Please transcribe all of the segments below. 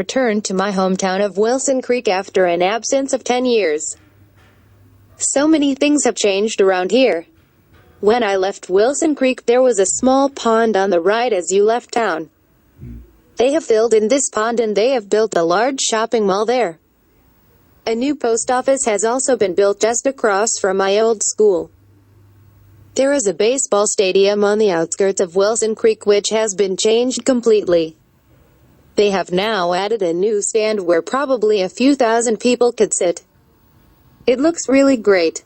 returned to my hometown of Wilson Creek after an absence of 10 years. So many things have changed around here. When I left Wilson Creek, there was a small pond on the right as you left town. They have filled in this pond and they have built a large shopping mall there. A new post office has also been built just across from my old school. There is a baseball stadium on the outskirts of Wilson Creek which has been changed completely. They have now added a new stand where probably a few thousand people could sit. It looks really great.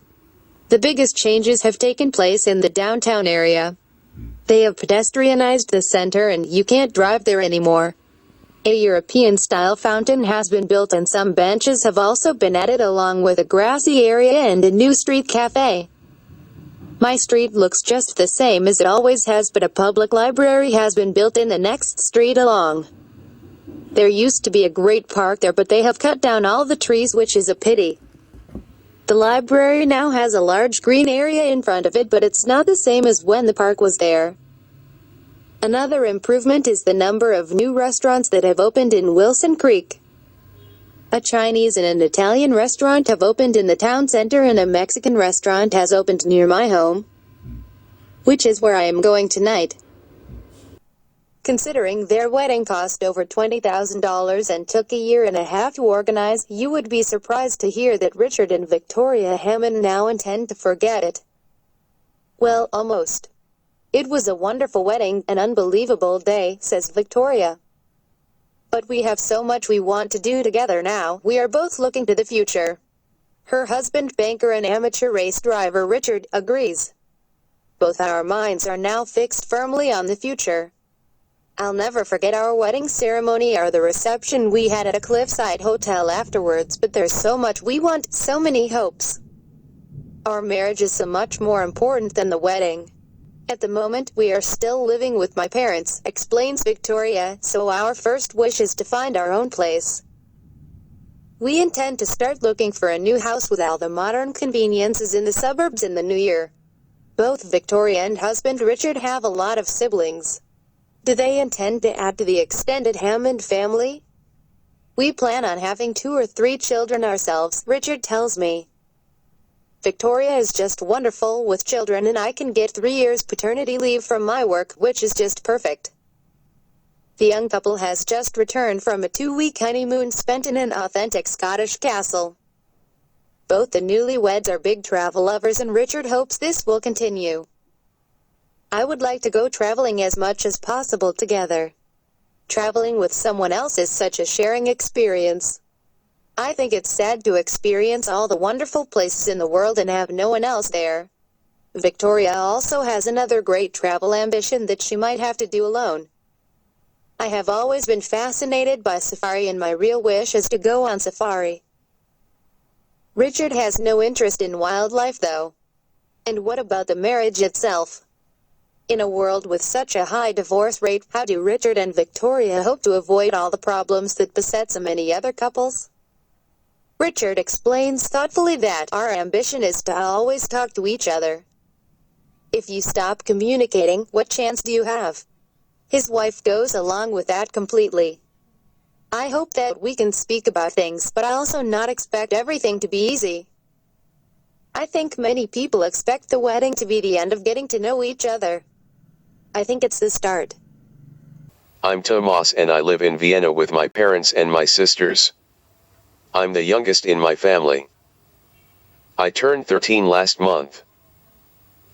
The biggest changes have taken place in the downtown area. They have pedestrianized the center and you can't drive there anymore. A European-style fountain has been built and some benches have also been added along with a grassy area and a new street cafe. My street looks just the same as it always has, but a public library has been built in the next street along. There used to be a great park there, but they have cut down all the trees, which is a pity. The library now has a large green area in front of it, but it's not the same as when the park was there. Another improvement is the number of new restaurants that have opened in Wilson Creek. A Chinese and an Italian restaurant have opened in the town center and a Mexican restaurant has opened near my home, which is where I am going tonight. Considering their wedding cost over $20,000 and took a year and a half to organize, you would be surprised to hear that Richard and Victoria Hammond now intend to forget it. Well, almost. It was a wonderful wedding, an unbelievable day, says Victoria. But we have so much we want to do together now. We are both looking to the future. Her husband, banker and amateur race driver Richard, agrees. Both our minds are now fixed firmly on the future. I'll never forget our wedding ceremony or the reception we had at a cliffside hotel afterwards, but there's so much we want, so many hopes. Our marriage is so much more important than the wedding. At the moment, we are still living with my parents, explains Victoria, so our first wish is to find our own place. We intend to start looking for a new house with all the modern conveniences in the suburbs in the new year. Both Victoria and husband Richard have a lot of siblings. Do they intend to add to the extended Hammond family? We plan on having 2 or 3 children ourselves, Richard tells me. Victoria is just wonderful with children and I can get 3 years paternity leave from my work, which is just perfect. The young couple has just returned from a 2-week honeymoon spent in an authentic Scottish castle. Both the newlyweds are big travel lovers and Richard hopes this will continue. I would like to go traveling as much as possible together. Traveling with someone else is such a sharing experience. I think it's sad to experience all the wonderful places in the world and have no one else there. Victoria also has another great travel ambition that she might have to do alone. I have always been fascinated by safari and my real wish is to go on safari. Richard has no interest in wildlife though. And what about the marriage itself? In a world with such a high divorce rate, how do Richard and Victoria hope to avoid all the problems that beset so many other couples? Richard explains thoughtfully that our ambition is to always talk to each other. If you stop communicating, what chance do you have? His wife goes along with that completely. I hope that we can speak about things, but I also not expect everything to be easy. I think many people expect the wedding to be the end of getting to know each other. I think it's the start. I'm Tomas and I live in Vienna with my parents and my sisters. I'm the youngest in my family. I turned 13 last month.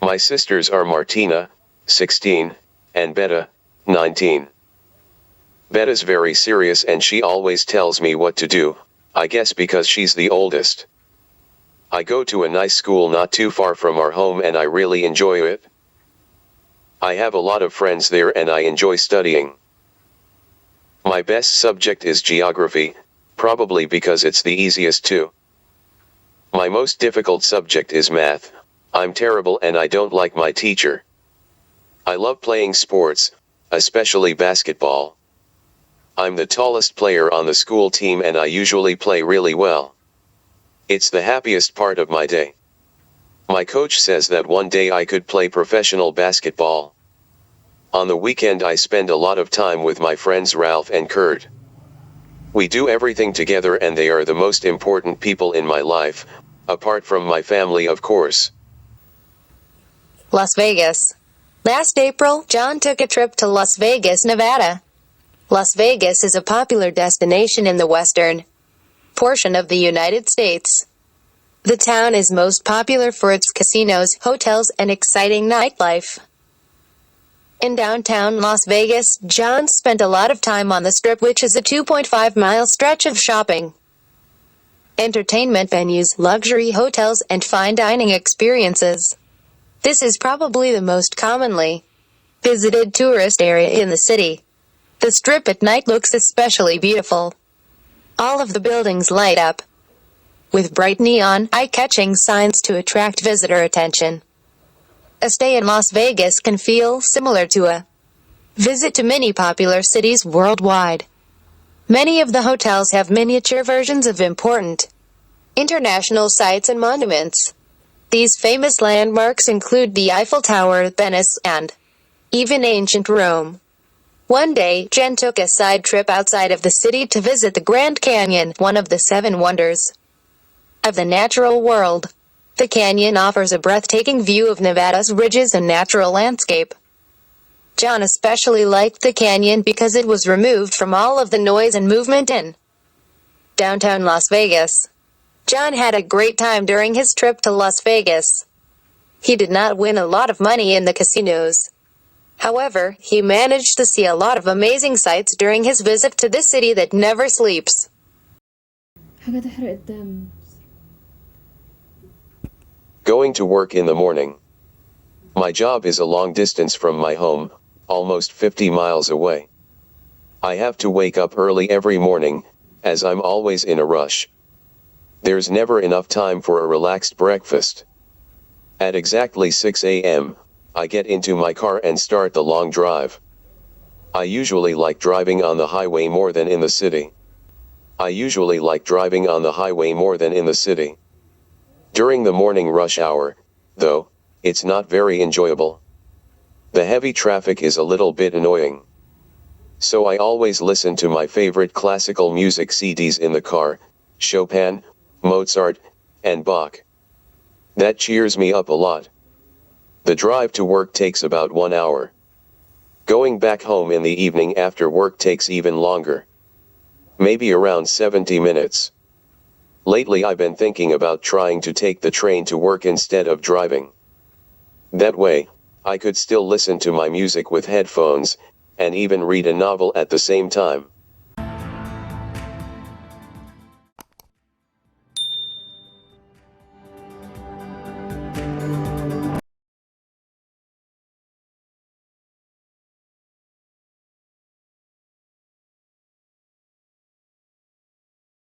My sisters are Martina, 16, and Beta, 19. Beta's very serious and she always tells me what to do, I guess because she's the oldest. I go to a nice school not too far from our home and I really enjoy it. I have a lot of friends there and I enjoy studying. My best subject is geography, probably because it's the easiest too. My most difficult subject is math. I'm terrible and I don't like my teacher. I love playing sports, especially basketball. I'm the tallest player on the school team and I usually play really well. It's the happiest part of my day. My coach says that one day I could play professional basketball. On the weekend I spend a lot of time with my friends Ralph and Kurt. We do everything together and they are the most important people in my life, apart from my family of course. Las Vegas. Last April, John took a trip to Las Vegas, Nevada. Las Vegas is a popular destination in the western portion of the United States. The town is most popular for its casinos, hotels, and exciting nightlife. In downtown Las Vegas, John spent a lot of time on the Strip, which is a 2.5-mile stretch of shopping, entertainment venues, luxury hotels, and fine dining experiences. This is probably the most commonly visited tourist area in the city. The Strip at night looks especially beautiful. All of the buildings light up with bright neon, eye-catching signs to attract visitor attention. A stay in Las Vegas can feel similar to a visit to many popular cities worldwide. Many of the hotels have miniature versions of important international sites and monuments. These famous landmarks include the Eiffel Tower, Venice, and even ancient Rome. One day, Jen took a side trip outside of the city to visit the Grand Canyon, one of the 7 wonders of the natural world. The canyon offers a breathtaking view of Nevada's ridges and natural landscape. John especially liked the canyon because it was removed from all of the noise and movement in downtown Las Vegas. John had a great time during his trip to Las Vegas. He did not win a lot of money in the casinos. However, he managed to see a lot of amazing sights during his visit to this city that never sleeps. حاجة تحرق الدم. Going to work in the morning. My job is a long distance from my home, almost 50 miles away. I have to wake up early every morning, as I'm always in a rush. There's never enough time for a relaxed breakfast. At exactly 6 a.m., I get into my car and start the long drive. I usually like driving on the highway more than in the city. During the morning rush hour, though, it's not very enjoyable. The heavy traffic is a little bit annoying. So I always listen to my favorite classical music CDs in the car, Chopin, Mozart, and Bach. That cheers me up a lot. The drive to work takes about 1 hour. Going back home in the evening after work takes even longer. Maybe around 70 minutes. Lately I've been thinking about trying to take the train to work instead of driving. That way, I could still listen to my music with headphones, and even read a novel at the same time.